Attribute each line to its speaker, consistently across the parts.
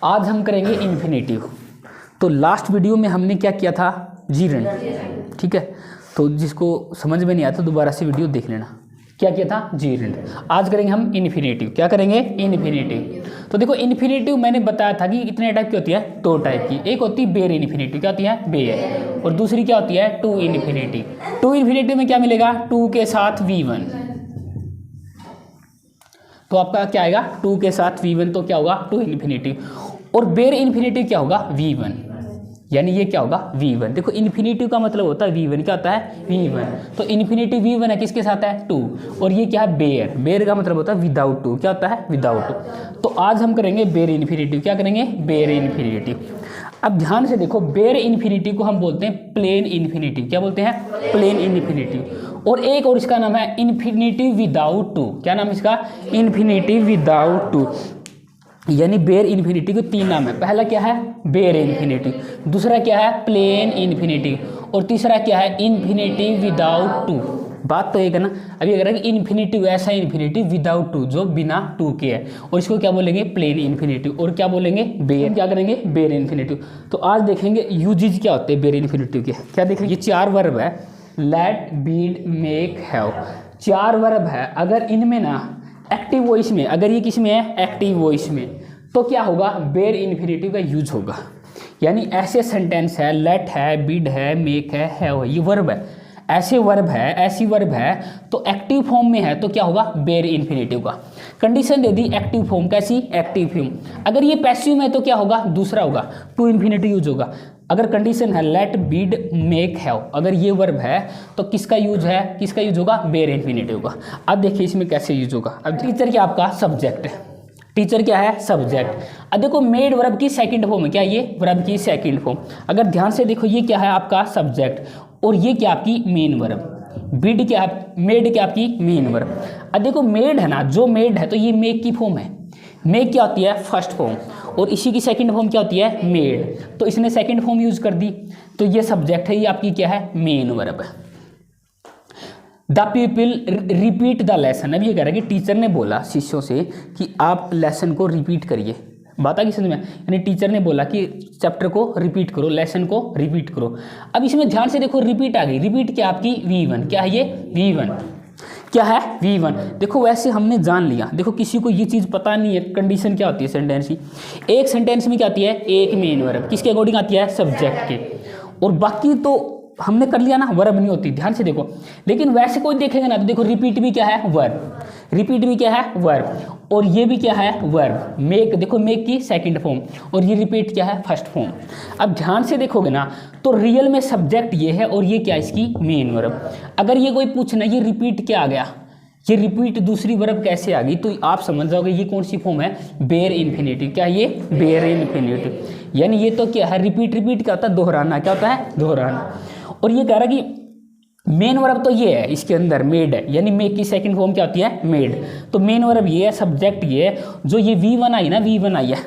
Speaker 1: आज हम करेंगे इन्फिनेटिव। तो लास्ट वीडियो में हमने क्या किया था, जीरेंड, ठीक है। तो जिसको समझ में नहीं आया तो दोबारा से वीडियो देख लेना। क्या किया था, जीरेंड। आज करेंगे हम इन्फिनेटिव। क्या करेंगे, इन्फिनेटिव। तो देखो इन्फिनेटिव मैंने बताया था कि कितने टाइप की होती है, दो टाइप की। एक होती है बेयर इन्फिनेटिव, क्या होती है, बेयर, और दूसरी क्या होती है, टू इन्फिनेटिव। टू इन्फिनेटिव में क्या मिलेगा, टू के साथ v1, तो आपका क्या आएगा, टू के साथ v1, तो क्या होगा, टू इन्फिनेटिव। और बेयर इन्फिनेटिव क्या होगा, v1, यानी ये क्या होगा, v1। देखो इन्फिनेटिव का मतलब होता है v1, क्या होता है, v1। तो इन्फिनेटिव v1 है, किसके साथ है, 2। और ये क्या है, बेयर, बेयर का मतलब होता है विदाउट 2, क्या होता है, विदाउट 2। तो आज हम करेंगे बेयर इन्फिनेटिव। क्या करेंगे, बेयर इन्फिनेटिव। अब ध्यान से देखो, बेयर इन्फिनेटिव को हम बोलते हैं प्लेन इन्फिनेटिव। क्या बोलते हैं, प्लेन इन्फिनेटिव। और एक और इसका नाम है इन्फिनेटिव विदाउट 2। क्या नाम है इसका, इन्फिनेटिव विदाउट 2। यानी बेयर इन्फिनेटिव के तीन नाम है। पहला क्या है, बेयर इन्फिनेटिव, दूसरा क्या है, प्लेन इन्फिनेटिव, और तीसरा क्या है, इन्फिनेटिव विदाउट 2। बात तो एक है ना। अभी अगर इन्फिनेटिव, ऐसा इन्फिनेटिव विदाउट 2, जो बिना 2 के है, और इसको क्या बोलेंगे, प्लेन इन्फिनेटिव। और क्या बोलेंगे, बेयर, क्या करेंगे, बेयर इन्फिनेटिव। तो आज देखेंगे यूजेज क्या होते हैं बेयर इन्फिनेटिव के। क्या देखेंगे, ये चार वर्ब है, लेट, बीड, मेक, हैव, चार वर्ब है। अगर इनमें ना एक्टिव वॉइस में, अगर ये किस में है, एक्टिव वॉइस में, तो क्या होगा, बेयर इन्फिनेटिव का यूज होगा। यानी ऐसे सेंटेंस है, लेट है, बिड है, मेक है, हैव, ये वर्ब है, ऐसे वर्ब है, ऐसी वर्ब है, तो एक्टिव फॉर्म में है, तो क्या होगा, बेयर इन्फिनेटिव का। कंडीशन दे दी एक्टिव फॉर्म, कैसी, एक्टिव फॉर्म। अगर ये पैसिव में है तो क्या होगा, दूसरा होगा, टू इन्फिनेटिव यूज होगा। अगर कंडीशन है लेट, बीड, मेक, हैव, अगर ये वर्ब है तो किसका यूज है, किसका यूज होगा, बेयर इन्फिनेटिव का। अब देखिए इसमें कैसे यूज होगा। अब टीचर क्या आपका सब्जेक्ट है, टीचर क्या है, सब्जेक्ट। अब देखो मेड वर्ब की सेकंड फॉर्म है, क्या ये वर्ब की सेकंड फॉर्म। अगर ध्यान से देखो, ये क्या है आपका सब्जेक्ट, और ये क्या आपकी मेन वर्ब। बीड क्या, मेड क्या आपकी मेन वर्ब। अब देखो मेड है ना, जो मेड है तो ये मेक की फॉर्म है। मेक क्या होती है, फर्स्ट फॉर्म, और इसी की सेकंड फॉर्म क्या होती है, मेड। तो इसने सेकंड फॉर्म यूज कर दी, तो ये सब्जेक्ट है, ये आपकी क्या है, मेन वर्ब है। The people repeat the lesson. अब ये कह रहा है कि टीचर ने बोला शिष्यों से कि आप लेसन को रिपीट करिए। बात आ गई समझ में, यानी टीचर ने बोला कि चैप्टर को रिपीट करो, लेसन को रिपीट करो। अब इसमें ध्यान से देखो, रिपीट आ गई, रिपीट क्या आपकी v1, क्या है ये v1, क्या है v1। देखो वैसे हमने जान लिया, देखो किसी को ये चीज़ पता नहीं है, कंडीशन क्या होती है सेंटेंस की। एक सेंटेंस में क्या आती है, एक मेन वर्ब, किसके अकॉर्डिंग आती है, सब्जेक्ट के, और बाकी तो हमने कर लिया ना, वर्ब नहीं होती। ध्यान से देखो, लेकिन वैसे कोई देखेगा ना तो देखो रिपीट भी क्या है, वर्ब, रिपीट भी क्या है, वर्ब, और ये भी क्या है, वर्ब। मेक, देखो मेक की सेकंड फॉर्म, और ये रिपीट क्या है, फर्स्ट फॉर्म। अब ध्यान से देखोगे ना तो रियल में सब्जेक्ट ये है, और ये क्या है, इसकी मेन वर्ब। अगर ये कोई पूछना ये रिपीट क्या आ गया, ये रिपीट दूसरी वर्ब कैसे आ गई, तो आप समझ जाओगे ये कौन सी फॉर्म है, बेयर इन्फिनेटिव। क्या है ये, बेयर इन्फिनेटिव। यानी ये तो क्या है, रिपीट, रिपीट क्या होता है, दोहराना, क्या होता है, दोहराना। और ये कह रहा है कि मेन वर्ब तो ये है, इसके अंदर मेड है, यानी मेक की सेकंड फॉर्म क्या होती है, मेड। तो मेन वर्ब ये है, सब्जेक्ट ये है। जो ये v1 आई ना, v1 आई है,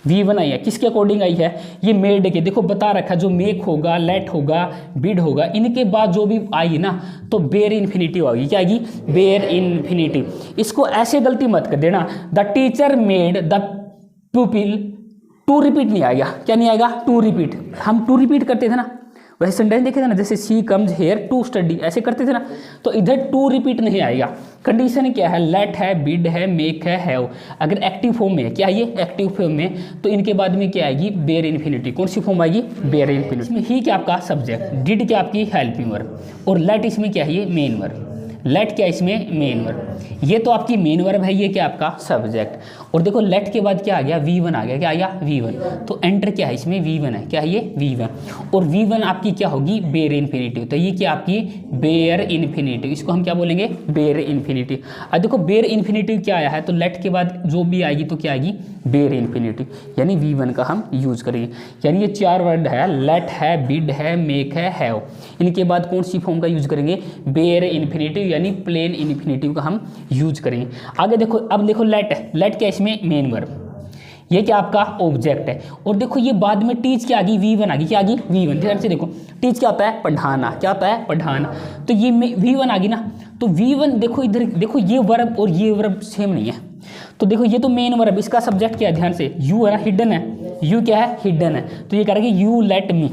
Speaker 1: v1 आई है, किसके अकॉर्डिंग आई है, ये मेड के। देखो बता रखा, जो मेक होगा, लेट होगा, बिड होगा, इनके बाद जो भी आई ना तो बेयर इन्फिनेटिव आएगी। क्या आएगी, बेयर इन्फिनेटिव। इसको ऐसे गलती मत कर देना, the teacher made the pupil to repeat नहीं आएगा। क्या नहीं आएगा, टू रिपीट। हम टू रिपीट करते थे ना, वैसे सेंटेंस देखे थे ना, जैसे she comes here to study, ऐसे करते थे ना, तो इधर टू रिपीट नहीं आएगा। कंडीशन क्या है, लेट है, बिड है, मेक है, हैव। अगर एक्टिव फॉर्म में है, क्या ये एक्टिव फॉर्म में, तो इनके बाद में क्या आएगी, बेयर इन्फिनिटी। कौन सी फॉर्म आएगी, बेयर इन्फिनिटी। इसमें ही क्या आपका सब्जेक्ट, डिड क्या आपकी हेल्पिंग वर्ब, और लेट इसमें क्या है, ये मेन वर्ब। लेट क्या इसमें मेन वर्ब, ये तो आपकी मेन वर्ब है, ये क्या आपका सब्जेक्ट। और देखो लेट के बाद क्या आ गया, v1 आ गया, क्या आ गया, v1। तो एंटर क्या है, इसमें v1 है, क्या है ये, v1। और v1 आपकी क्या होगी, बेयर इन्फिनेटिव। तो ये क्या आपकी बेयर इन्फिनेटिव, इसको हम क्या बोलेंगे, बेयर इन्फिनेटिव। अब देखो बेयर इन्फिनेटिव क्या आया है, तो लेट के बाद जो भी आएगी तो क्या आएगी, बेयर इन्फिनेटिव, यानी v1 का हम यूज करेंगे। यानी ये चार वर्ड है, लेट है, बिड है, मेक है, हैव, इनके बाद कौन सी फॉर्म का यूज करेंगे, बेयर इन्फिनेटिव, यानी प्लेन इन्फिनेटिव का हम यूज करेंगे। आगे देखो, अब देखो लेट है, लेट क्या इसमें मेन वर्ब, ये क्या आपका ऑब्जेक्ट है। और देखो ये बाद में टीच क्या आ गई, v1 आ गई, क्या आ गई, v1। ध्यान से देखो, टीच क्या होता है, पढ़ाना, क्या होता है, पढ़ाना। तो ये v1 आ गई ना, तो v1 देखो इधर देखो, ये वर्ब और ये वर्ब सेम नहीं है। तो देखो ये तो मेन वर्ब, इसका सब्जेक्ट क्या है, ध्यान से यू है ना, हिडन है, यू क्या है, हिडन है, तो ये कह रहा है कि यू लेट मी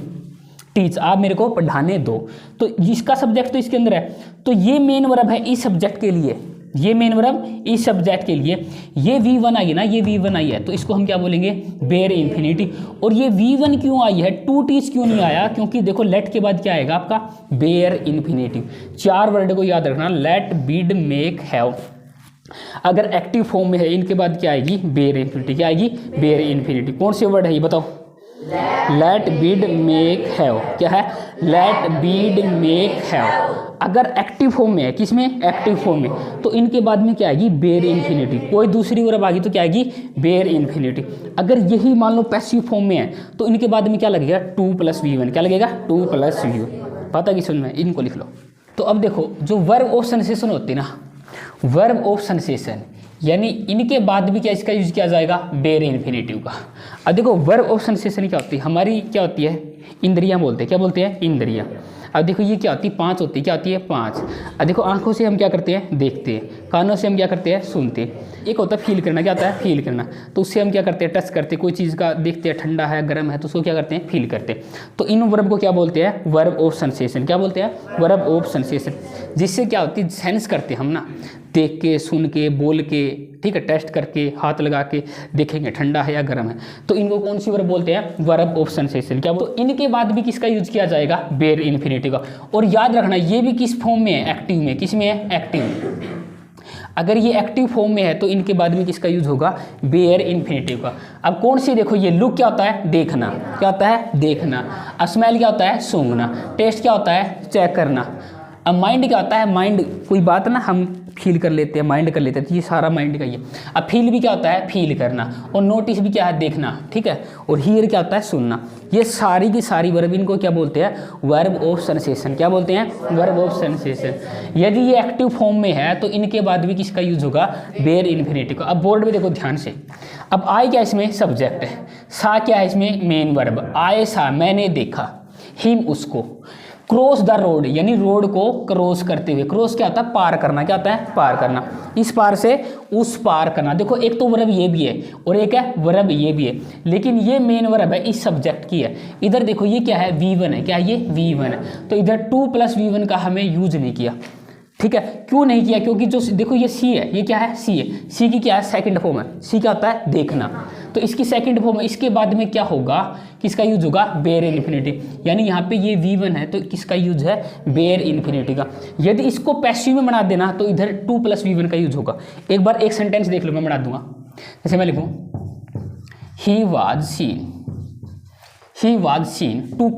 Speaker 1: टीच, आप मेरे को पढ़ाने दो। तो जिसका सब्जेक्ट तो इसके अंदर है, तो ये मेन वर्ब है इस सब्जेक्ट के लिए, ये मेन वर्ब इस सब्जेक्ट के लिए। ये V1 आई है ना, ये V1 आई है, तो इसको हम क्या बोलेंगे, बेयर इन्फिनिटी। और ये V1 क्यों आई है, टू टीच क्यों नहीं आया, क्योंकि देखो लेट के बाद क्या आएगा आपका, बेयर इन्फिनिटी। 4 वर्ड को याद रखना, लेट, बिड, मेक, हैव। अगर एक्टिव फॉर्म में है इनके बाद क्या आएगी, बेयर इन्फिनिटी। क्या आएगी, बेयर इन्फिनिटी। कौन से वर्ड है ये बताओ, लेट, बिड, मेक, हैव। क्या है, लेट, बिड, मेक, हैव। अगर एक्टिव फॉर्म में है, किसमें, एक्टिव फॉर्म में, तो इनके बाद में क्या आएगी, बेयर इन्फिनिटी। कोई दूसरी वर्ब आ गई तो क्या आएगी, बेयर इन्फिनिटी। अगर यही मान लो पैसिव फॉर्म में है, तो इनके बाद में क्या लगेगा, 2 + V1। क्या लगेगा, 2 + V1। पता कि सुन में, इनको लिख लो। तो अब देखो जो वर्ब ऑफ सेंसेशन होती है ना, वर्ब ऑफ सेंसेशन, यानी इनके बाद भी क्या इसका यूज किया जाएगा, बेयर इन्फिनिटिव का। अब देखो वर्ब ऑफ सेंसेशन क्या होती है, हमारी क्या होती है, इंद्रियां बोलते हैं। क्या बोलते हैं, इंद्रियां। अब देखो ये क्या होती है, 5 होती है। क्या होती है, 5। अब देखो आंखों से हम क्या करते हैं, देखते हैं। कानों से हम क्या करते हैं, सुनते हैं। एक होता है फील करना। क्या होता है, फील करना। तो उससे हम क्या करते हैं, टच करते हैं, कोई चीज़ का देखते हैं, ठंडा है, गर्म है, तो उसको क्या करते हैं, फील करते हैं। तो इन वर्ब को क्या बोलते हैं, वर्ब ऑफ सेंसेशन। क्या बोलते हैं, वर्ब ऑफ सेंसेशन। जिससे क्या होती है, सेंस करते हैं हम ना, देख के, सुन के, बोल के, ठीक है, टेस्ट करके, हाथ लगा के देखेंगे ठंडा है या गर्म है, तो इनको कौन सी वर्ब बोलते हैं, वर्ब ऑफ सेंसेशन। क्या, तो इनके बाद भी किसका यूज किया जाएगा, बेयर इन्फिनिटी का। और याद रखना ये भी किस फॉर्म में है, एक्टिव में। किस में है, एक्टिव। अगर ये एक्टिव फॉर्म में है तो इनके बाद में किसका यूज होगा, बेयर इन्फिनिटिव का। अब कौन सी, देखो ये लुक क्या होता है, देखना। क्या होता है, देखना। स्मेल क्या होता है, सूंघना। टेस्ट क्या होता है, चेक करना। अब माइंड क्या होता है, माइंड कोई बात ना हम फील कर लेते हैं, माइंड कर लेते हैं, तो ये सारा माइंड का ही है। अब फील भी क्या होता है, फील करना। और नोटिस भी क्या है, देखना, ठीक है। और हियर क्या होता है, सुनना। ये सारी की सारी वर्ब, इनको क्या बोलते हैं, वर्ब ऑफ सेंसेशन। क्या बोलते हैं, वर्ब ऑफ सेंसेशन। यदि ये एक्टिव फॉर्म में है तो इनके बाद भी किसका यूज होगा, बेयर इन्फिनिटिव का। अब बोर्ड में देखो ध्यान से। अब आई क्या इसमें, सब्जेक्ट है। सा क्या है इसमें, मेन वर्ब। आए सा, मैंने देखा। हिम, उसको। क्रॉस द रोड, यानी रोड को क्रॉस करते हुए। क्रॉस क्या होता है, पार करना। क्या होता है, पार करना। इस पार से उस पार करना। देखो एक तो वर्ब ये भी है और एक है वर्ब ये भी है, लेकिन ये मेन वर्ब है, इस सब्जेक्ट की है। इधर देखो ये क्या है, V1 है। क्या है ये, V1 है। तो इधर 2 + V1 का हमें यूज नहीं किया, ठीक है। क्यों नहीं किया, क्योंकि जो देखो ये सी है, ये क्या है, सी है। सी की क्या है, सेकंड फॉर्म है। सी क्या होता है, देखना। तो इसकी सेकंड फॉर्म है। इसके बाद में क्या होगा, किसका यूज होगा, बेयर इन्फिनिटी। यानी यहाँ पे ये V1 है तो किसका यूज है, बेयर इन्फिनिटी का। यदि इसको पैसिव में बना देना तो इधर 2 + V1 का यूज होगा। एक बार एक सेंटेंस देख लो, मैं बना दूंगा। जैसे मैं लिखूँ, he was seen to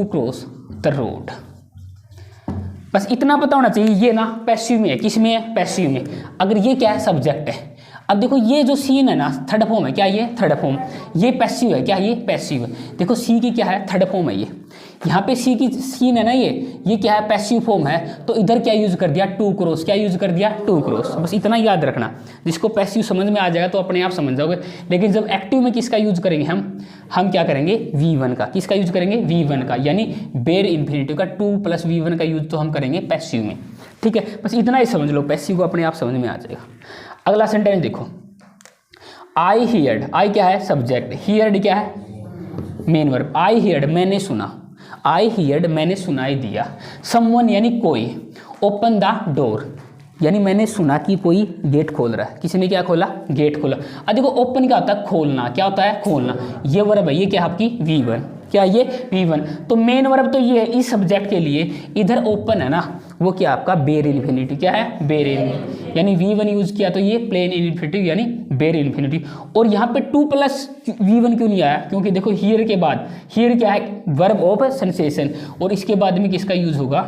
Speaker 1: cross the road. बस इतना पता होना चाहिए। ये ना पैसिव में है। किस में है, पैसिव में। अगर ये क्या है, सब्जेक्ट है। अब देखो ये जो सीन है ना, थर्ड फॉर्म है। क्या ये, थर्ड फॉर्म। ये पैसिव है। क्या ये, पैसिव है। देखो सी की क्या है, थर्ड फॉर्म है। ये यहाँ पे सी की सीन है ना, ये क्या है, पैसिव फॉर्म है। तो इधर क्या यूज कर दिया, 2 क्रॉस। क्या यूज कर दिया, 2 क्रॉस। बस इतना याद रखना। जिसको पैसिव समझ में आ जाएगा तो अपने आप समझ जाओगे। लेकिन जब एक्टिव में किसका यूज करेंगे हम क्या करेंगे, V1 का। किसका यूज करेंगे, V1 का। यानी बेयर इन्फिनिटिव का 2 + V1 का यूज तो हम करेंगे पैसिव में, ठीक है। बस इतना ही समझ लो, पैसिव को अपने आप समझ में आ जाएगा। अगला सेंटेंस देखो, आई हियर्ड। आई क्या है, सब्जेक्ट। हियर्ड क्या है, मेन वर्ब। आई हियर्ड, मैंने सुना। आई हियर्ड, मैंने सुनाई दिया। समवन यानी कोई। ओपन द डोर, यानी मैंने सुना कि कोई गेट खोल रहा है। किसी ने क्या खोला, गेट खोला। अब देखो ओपन क्या होता है, खोलना। क्या होता है, खोलना। ये वर्ब है। ये क्या आपकी V1। क्या ये, V1। तो मेन वर्ब तो ये है इस सब्जेक्ट के लिए। इधर ओपन है ना, वो क्या आपका बेयर इन्फिनिटी। क्या है, बेयर इन्फिनिटी। यानी V1 यूज किया तो ये प्लेन इन्फिनिटी यानी बेयर इन्फिनिटी। और यहाँ पे 2 + V1 क्यों नहीं आया, क्योंकि देखो हियर के बाद, हियर क्या है, वर्ब ऑफ सेंसेशन। और इसके बाद में किसका यूज होगा,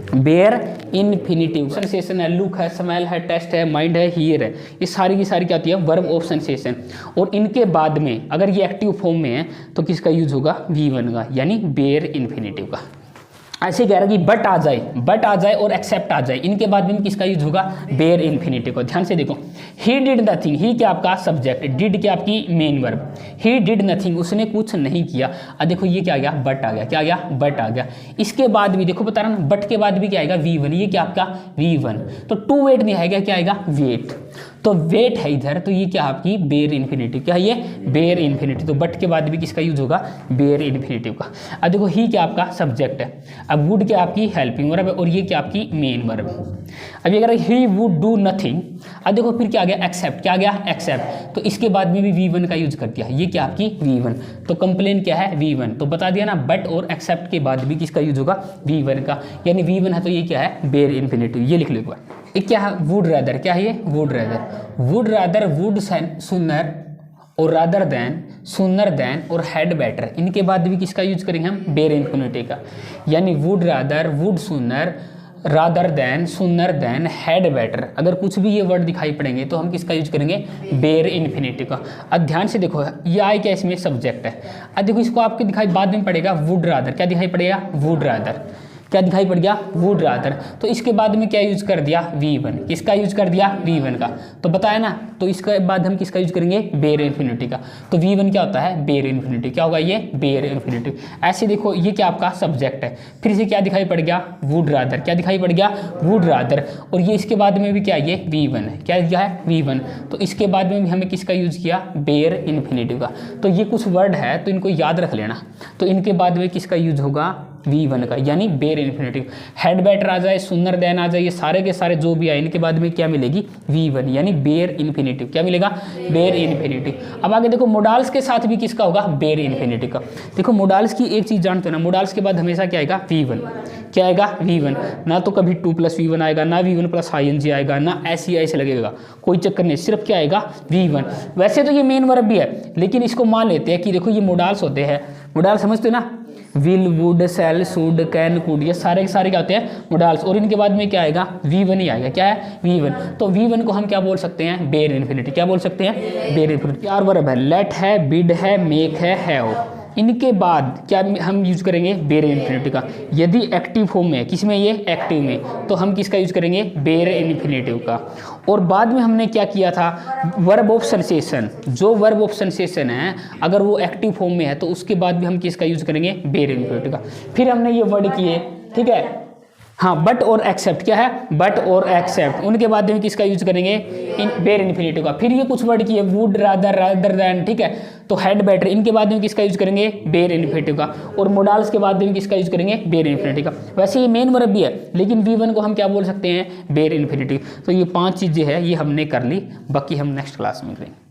Speaker 1: बेयर इन्फिनिटिव। सेंसेशन है, लुक है, स्मेल है, टेस्ट है, माइंड है, हियर है। ये सारी की सारी क्या होती है, वर्ब ऑफ सेंसेशन। और इनके बाद में अगर ये एक्टिव फॉर्म में है तो किसका यूज होगा, V1 का, यानी बेयर इन्फिनिटिव का। ऐसे कह रहा है कि बट आ जाए और एक्सेप्ट आ जाए। इनके बाद में किसका यूज होगा, बेयर इन्फिनिटिव को। ध्यान से देखो, ही डिड नथिंग। ही क्या आपका सब्जेक्ट, डिड क्या आपकी main verb. He did nothing, उसने कुछ नहीं किया। अब देखो ये क्या आ गया, बट आ गया। क्या आ गया, बट आ गया। इसके बाद भी देखो बता रहा ना, बट के बाद भी क्या आएगा, V1। ये क्या आपका V1। तो टू वेट नहीं आएगा, क्या आएगा, वेट। तो वेट है इधर, तो ये क्या आपकी बेयर इन्फिनेटिव, क्या है ये बेयर इन्फिनेटिव। तो बट के बाद भी किसका यूज होगा, बेयर इन्फिनेटिव का। अब देखो ही क्या आपका सब्जेक्ट है, अब वुड क्या आपकी हेल्पिंग वर्ब है, और ये क्या आपकी मेन वर्ब है। अब ये अगर ही वुड डू नथिंग, अब देखो फिर क्या आ गया एक्सेप्ट, क्या आ गया एक्सेप्ट, तो इसके बाद में भी V1 का यूज कर दिया, ये क्या आपकी V1, तो कंप्लेन क्या है V1, तो बता दिया ना बट और एक्सेप्ट के बाद भी किसका यूज होगा V1 का, यानी V1 है तो ये क्या है बेयर इन्फिनेटिव। ये लिख लो एक बार, ये क्या है वुड रादर, क्या है ये would rather, would rather would सुनर और रादर देन सुनर देन और हैड बेटर, इनके बाद भी किसका यूज करेंगे हम बेयर इन्फिनिटिव का, यानी वुड रादर वुड सुनर रादर देन सुनर देन हैड बेटर, अगर कुछ भी ये वर्ड दिखाई पड़ेंगे तो हम किसका यूज करेंगे बेयर इन्फिनिटिव का। अब ध्यान से देखो ये आई क्या इसमें सब्जेक्ट है, अब देखो इसको आपको दिखाई बाद में पड़ेगा वुड रादर, क्या दिखाई पड़ेगा वुड रादर, क्या दिखाई पड़ गया वुड रादर, तो इसके बाद में क्या यूज कर दिया V1, किसका यूज कर दिया V1 का, तो बताया ना, तो इसके बाद हम किसका यूज करेंगे बेयर इन्फिनिटी का, तो V1 क्या होता है बेयर इन्फिनिटी, क्या होगा ये बेयर इन्फिनिटी। ऐसे देखो ये क्या आपका सब्जेक्ट है, फिर से क्या दिखाई पड़ गया वुड रादर, क्या दिखाई पड़ गया वुड रादर, और ये इसके बाद में भी क्या ये V1 है, क्या दिया है V1, तो इसके बाद में भी हमें किसका यूज किया बेयर इन्फिनिटी का। तो ये कुछ वर्ड है तो इनको याद रख लेना, तो इनके बाद में किसका यूज होगा V1 का, यानी बेयर इन्फिनिटिव। हेड बेटर आ जाए, सुनर देन आ जाए, ये सारे के सारे जो भी आए इनके बाद में क्या मिलेगी V1, यानी बेयर इन्फिनिटिव, क्या मिलेगा बेयर इन्फिनिटिव। अब आगे देखो मोडाल्स के साथ भी किसका होगा बेयर इन्फिनिटिव का। देखो मोडाल्स की एक चीज जानते हो ना, मोडाल्स के बाद हमेशा क्या आएगा V1, क्या आएगा V1, ना तो कभी 2+V1 आएगा, ना V1 प्लस ing आएगा, ना ऐसे ऐसे लगेगा, कोई चक्कर नहीं, सिर्फ क्या आएगा V1। वैसे तो ये मेन वर्ब भी है, लेकिन इसको मान लेते हैं कि देखो ये मोडाल्स होते हैं, मोडाल समझते हो ना, will would shall should can could, ये सारे के सारे क्या होते हैं मोडाल्स, और इनके बाद में क्या आएगा V1 ही आएगा, क्या है V1। तो V1 को हम क्या बोल सकते हैं बेयर इन्फिनिटी, क्या बोल सकते हैं बेयर इन्फिनिटी। 4 वर्ब है, लेट है, बिड है, मेक है, हैव, इनके बाद क्या हम यूज करेंगे बेयर इन्फिनिटी का। यदि एक्टिव फॉर्म में, किस में ये एक्टिव में, तो हम किसका यूज करेंगे बेयर इन्फिनिटिव का। और बाद में हमने क्या किया था वर्ब ऑफ सेंसेशन, जो वर्ब ऑफ सेंसेशन है अगर वो एक्टिव फॉर्म में है तो उसके बाद भी हम किसका यूज करेंगे बेयर इन्फिनिटिव का। फिर हमने ये वर्ड किए, ठीक है, हाँ बट और एक्सेप्ट, क्या है बट और एक्सेप्ट, उनके बाद में किसका यूज करेंगे बेयर इन्फिनिटिव का। फिर ये कुछ वर्ड किए वुड रादर रादर देन, ठीक है, तो हैड बेटर, इनके बाद में किसका यूज करेंगे बेयर इन्फिनिटिव का। और मोडाल्स के बाद में किसका यूज करेंगे बेयर इन्फिनिटिव का। वैसे ये मेन वर्ब भी है, लेकिन V1 को हम क्या बोल सकते हैं बेयर इन्फिनिटिव। तो ये 5 चीजें हैं, ये हमने कर ली, बाकी हम नेक्स्ट क्लास में करेंगे।